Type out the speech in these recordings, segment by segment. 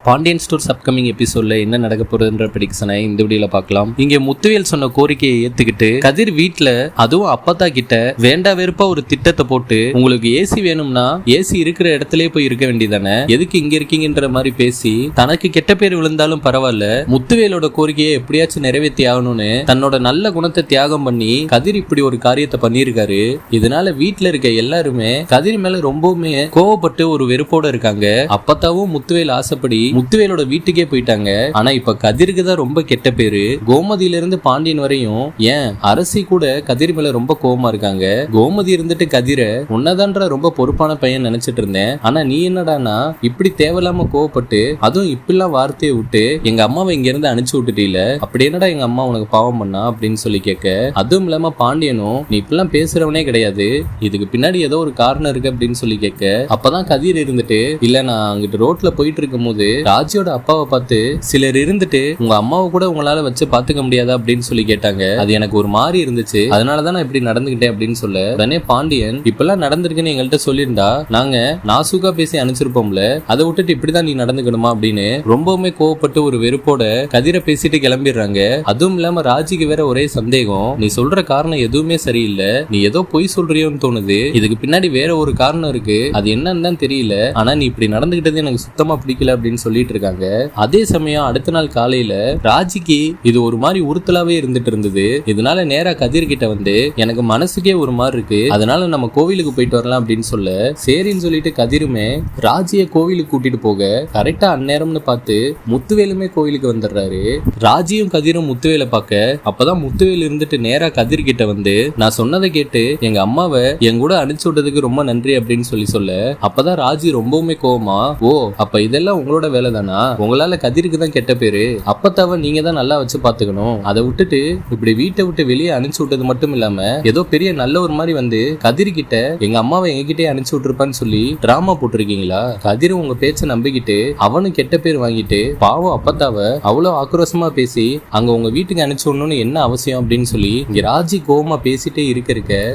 Pandian stores upcoming எபிசோட்ல என்ன நடக்க போறதுன்ற ப்ரெடிக்ஷனை இந்த வீடியோல பார்க்கலாம். இங்க முத்துவேல் சொன்ன கோரிக்கையை ஏத்துக்கிட்டு கதிர் வீட்டுல அதுவும் அப்பத்தா கிட்ட வேண்டா வெறுப்பா ஒரு திட்டத்தை போட்டு உங்களுக்கு ஏசி வேணும்னா ஏசி இருக்கிற இடத்துலயே போய் இருக்க வேண்டியதானே, எதுக்கு இங்க இருக்கீங்கன்ற மாதிரி பேசி தனக்கு கெட்ட பேர் விழுந்தாலும் பரவாயில்ல முத்துவேலோட கோரிக்கையை எப்படியாச்சும் நிறைவேற்றி ஆகணும்னு தன்னோட நல்ல குணத்தை தியாகம் பண்ணி கதிர் இப்படி ஒரு காரியத்தை பண்ணியிருக்காரு. இதனால வீட்டுல இருக்க எல்லாருமே கதிர் மேல ரொம்பவுமே கோவப்பட்டு ஒரு வெறுப்போட இருக்காங்க. அப்பத்தாவும் முத்துவேல் ஆசைப்படி முத்துவேலோட வீட்டுக்கே போயிட்டாங்க. ஆனா இப்ப கதிருக்கு தான் ரொம்ப கெட்ட பேரு. கோமதியில இருந்து பாண்டியன் வரையும் ஏன் அரசி கூட கதிர் மேல ரொம்ப கோவமா இருக்காங்க. கோமதி இருந்துட்டு கதிர உன்னதான்ற ரொம்ப பொறுப்பான பையன் நினைச்சிட்டு இருந்தேன், ஆனா நீ என்னடானா இப்படி தேவையில்லாம கோவப்பட்டு அதுவும் இப்பெல்லாம் வார்த்தையை விட்டு எங்க அம்மாவை இங்க இருந்து அனுப்பிச்சு விட்டுட்டீல, அப்படி என்னடா எங்க அம்மா உனக்கு பாவம் பண்ணா அப்படின்னு சொல்லி கேட்க, அதுவும் இல்லாம பாண்டியனும் நீ இப்பெல்லாம் பேசுறவனே கிடையாது, இதுக்கு பின்னாடி ஏதோ ஒரு காரணம் இருக்கு அப்படின்னு சொல்லி கேட்க, அப்பதான் கதிர் இருந்துட்டு இல்ல நான் அங்கிட்டு ரோட்ல போயிட்டு இருக்கும் போது ராஜியோட அப்பாவை பார்த்து சிலர் இருந்துட்டு உங்க அம்மாவை கூட உங்களால வச்சு பாத்துக்க முடியாதா அப்படின்னு சொல்லி கேட்டாங்க. அது எனக்கு ஒரு மாதிரி இருந்துச்சு, அதனாலதான் நான் இப்படி நடந்துகிட்டேன் அப்படின்னு சொல்ல, உடனே பாண்டியன் இப்பெல்லாம் நடந்திருக்குன்னு எங்கள்கிட்ட சொல்லியிருந்தா நாங்க நாசுகா பேசி அனுப்பிச்சிருப்போம்ல, அதை விட்டுட்டு இப்படிதான் நீ நடந்துக்கணுமா அப்படின்னு ரொம்பவுமே கோவப்பட்டு ஒரு வெறுப்போட கதிரை பேசிட்டு கிளம்பிடுறாங்க. அதுவும் இல்லாம ராஜிக்கு வேற ஒரே சந்தேகம், நீ சொல்ற காரணம் எதுவுமே சரியில்லை, நீ ஏதோ பொய் சொல்றியோன்னு தோணுது, இதுக்கு பின்னாடி வேற ஒரு காரணம் இருக்கு, அது என்னன்னு தான் தெரியல, ஆனா நீ இப்படி நடந்துகிட்டது எனக்கு சுத்தமா பிடிக்கல அப்படின்னு சொல்லிட்டு இருக்காங்க. அதே சமயம் அடுத்த நாள் காலையில ராஜிக்கு இது ஒரு மாதிரி உறுத்தலாவே இருந்துட்டு இருந்தது. இதனால நேரா கதிர் கிட்ட வந்து எனக்கு மனசுக்கே ஒரு மாதிரி இருக்கு, அதனால நம்ம கோவிலுக்கு போயிட்டு வரலாம் அப்படின்னு சொல்ல, சரின்னு சொல்லிட்டு கதிருமே ராஜிய கோவிலுக்கு கூட்டிட்டு போக கரெக்டா அந்நேரம்னு பார்த்து முத்துவேலுமே கோவிலுக்கு வந்துடுறாரு. ராஜியும் கதிரும் முத்துவேலை பார்க்க, அப்பதான் முத்துவேல் இருந்துட்டு நேரா கதிர் கிட்ட வந்து நான் சொன்னதை கேட்டு எங்க அம்மாவை என் கூட அனுப்பிச்சு விட்டதுக்கு ரொம்ப நன்றி அப்படின்னு சொல்ல, அப்பதான் ராஜி ரொம்பவுமே கோவமா, ஓ அப்ப இதெல்லாம் உங்களோட வேலை தானா, உங்களால கதிருக்கு தான் கெட்ட பேரு, அப்பத்தாவ நீங்க தான் நல்லா வச்சு பாத்துக்கணும், அதை விட்டுட்டு இப்படி வீட்டை விட்டு வெளியே அனுப்பிச்சு விட்டது மட்டும் இல்லாம ஏதோ பெரிய நல்ல ஒரு மாதிரி வந்து கதிர் கிட்ட எங்க அம்மாவை எங்ககிட்டே அனுப்பிச்சு விட்டுருப்பான்னு சொல்லி டிராமா போட்டிருக்கீங்களா, கதிர் உங்க பேச்ச நம்பிக்கிட்டு அவனும் கெட்ட பேர் வாங்கிட்டு பாவம் அப்பத்தாவ அவ்வளவு ஆக்ரோஷமா பேசி அங்க உங்க வீட்டுக்கு அனுப்பிச்சு விடணும்னு என்ன அவசியம் அப்படின்னு சொல்லி இங்க ராஜி கோவமா பேசிட்டே இருக்க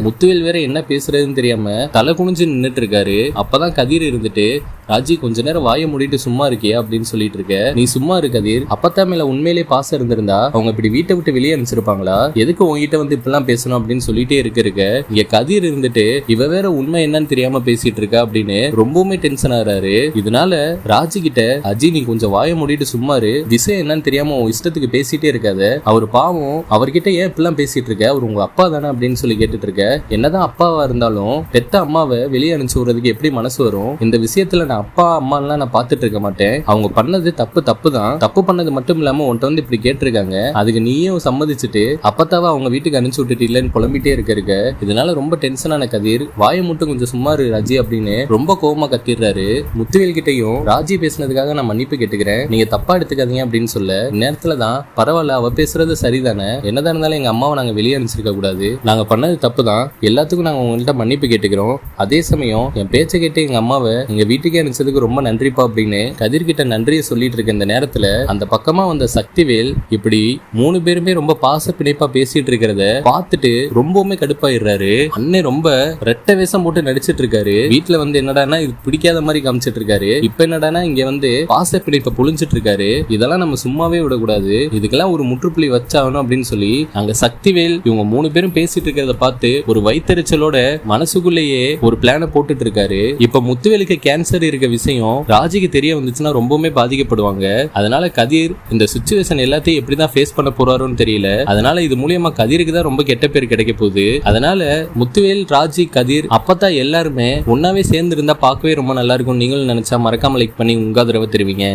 முத்துவேல் வேற என்ன பேசுறதுன்னு தெரியாம தலை குனிஞ்சு நின்னுட்டு இருக்காரு. அப்பதான் கதிர் இருந்துட்டு ராஜி கொஞ்ச நேரம் வாய மூடிட்டு சும்மா இருக்கியா அப்படின்னு சொல்லிட்டு இருக்க, நீ சும்மா இரு கதிர், அப்பத்தா மேல உண்மையிலே பாசம் இருந்திருந்தா அவங்க இப்படி வீட்டை விட்டு வெளியே அனுப்பிச்சிருப்பாங்களா, எதுக்கு உங்ககிட்ட வந்து இப்பெல்லாம் பேசணும் அப்படின்னு சொல்லிட்டே இருக்க இங்க கதிர் இருந்துட்டு இவ வேற உண்மை என்னன்னு தெரியாம பேசிட்டு இருக்கா அப்படின்னு ரொம்பவுமே டென்ஷன் ஆறாரு. இதனால ராஜி கிட்ட அஜி நீ கொஞ்சம் வாய மூடிட்டு சும்மா இரு, விஷயம் என்னன்னு தெரியாம உன் இஷ்டத்துக்கு பேசிட்டே இருக்காத, அவர் பாவம் அவர்கிட்ட ஏன் இப்பெல்லாம் பேசிட்டு இருக்க, அவர் உங்க அப்பா தானே அப்படின்னு சொல்லி கேட்டுட்டு இருக்க, என்னதான் அப்பாவா இருந்தாலும் பெத்த அம்மாவை வெளியே அனுப்பிச்சு விடுறதுக்கு எப்படி மனசு வரும், இந்த விஷயத்துல அப்பா அம்மா எல்லாம் நான் பாத்துட்டு இருக்க மாட்டேன், அவங்க பண்ணது தப்பு தான், தப்பு பண்ணது மட்டும் இல்லாம உன்ட்ட வந்து இப்படி கேட்டிருக்காங்க, அதுக்கு நீயும் சம்மதிச்சுட்டு அப்பத்தாவா அவங்க வீட்டுக்கு அனுப்பிச்சு விட்டுட்டு இல்லன்னு புலம்பிட்டே இருக்க, இதனால ரொம்ப டென்ஷனான கதிர் வாயை மட்டும் கொஞ்சம் சும்மா இரு ராஜி அப்படின்னு ரொம்ப கோவமா கத்திடுறாரு. முத்துவேல் கிட்டையும் ராஜி பேசினதுக்காக நான் மன்னிப்பு கேட்டுக்கிறேன், நீங்க தப்பா எடுத்துக்காதீங்க அப்படின்னு சொல்ல, நேரத்துலதான் பரவாயில்ல அவ பேசுறது சரிதானே, என்னதான் இருந்தாலும் எங்க அம்மாவை நாங்க வெளியே அனுப்பிச்சிருக்க கூடாது, நாங்க பண்ணது தப்பு தான், எல்லாத்துக்கும் நாங்க உங்கள்கிட்ட மன்னிப்பு கேட்டுக்கிறோம், அதே சமயம் என் பேச்சை கேட்டு எங்க அம்மாவை எங்க வீட்டுக்கே அனுப்பிச்சதுக்கு ரொம்ப நன்றிப்பா அப்படின்னு கதிர்கிட்ட நன்றியை சொல்லிட்டு இருக்க இந்த நேரத்துல அந்த பக்கமா வந்த சக்திவேல் இப்படி 3 பேருமே ரொம்ப பாச பிணைப்பா பேசிட்டு இருக்கிறத பார்த்துட்டு ரொம்பவுமே கடுப்பாயிடுறாரு. அண்ணன் ரொம்ப ரெட்டை வேஷம் போட்டு நடிச்சிட்டு இருக்காரு, வீட்டுல வந்து என்னடானா இது பிடிக்காத மாதிரி காமிச்சிட்டு இருக்காரு, இப்ப என்னடானா இங்க வந்து பாச பிணைப்பை புழிஞ்சிட்டு இருக்காரு, இதெல்லாம் நம்ம சும்மாவே விடக்கூடாது, இதுக்கெல்லாம் ஒரு முற்றுப்புள்ளி வச்சாகணும் அப்படின்னு சொல்லி அங்க சக்திவேல் இவங்க 3 பேரும் பேசிட்டு இருக்கிறத பார்த்து ஒரு வைத்தறிச்சலோட மனசுக்குள்ளேயே ஒரு பிளான போட்டுட்டு இருக்காரு. இப்ப முத்துவேலுக்கு கேன்சர் இருக்க விஷயம் ராஜிக்கு தெரிய வந்துச்சுன்னா ரொம்பவுமே பாதிக்கப்படுவாங்க, அதனால கதிர் இந்த சிச்சுவேஷன் எல்லாத்தையும் எப்படிதான் ஃபேஸ் பண்ண போறாருன்னு தெரியல, அதனால இது மூலியமா கதிருக்கு தான் ரொம்ப கெட்ட பேர் கிடைக்க போகுது, அதனால முத்துவேல் ராஜி கதிர் அப்பத்தா எல்லாருமே ஒன்னாவே சேர்ந்து இருந்தா பார்க்கவே ரொம்ப நல்லா இருக்கும். நீங்களும் நினைச்சா மறக்காம லைக் பண்ணி உங்க ஆதரவை தெரிவிங்க.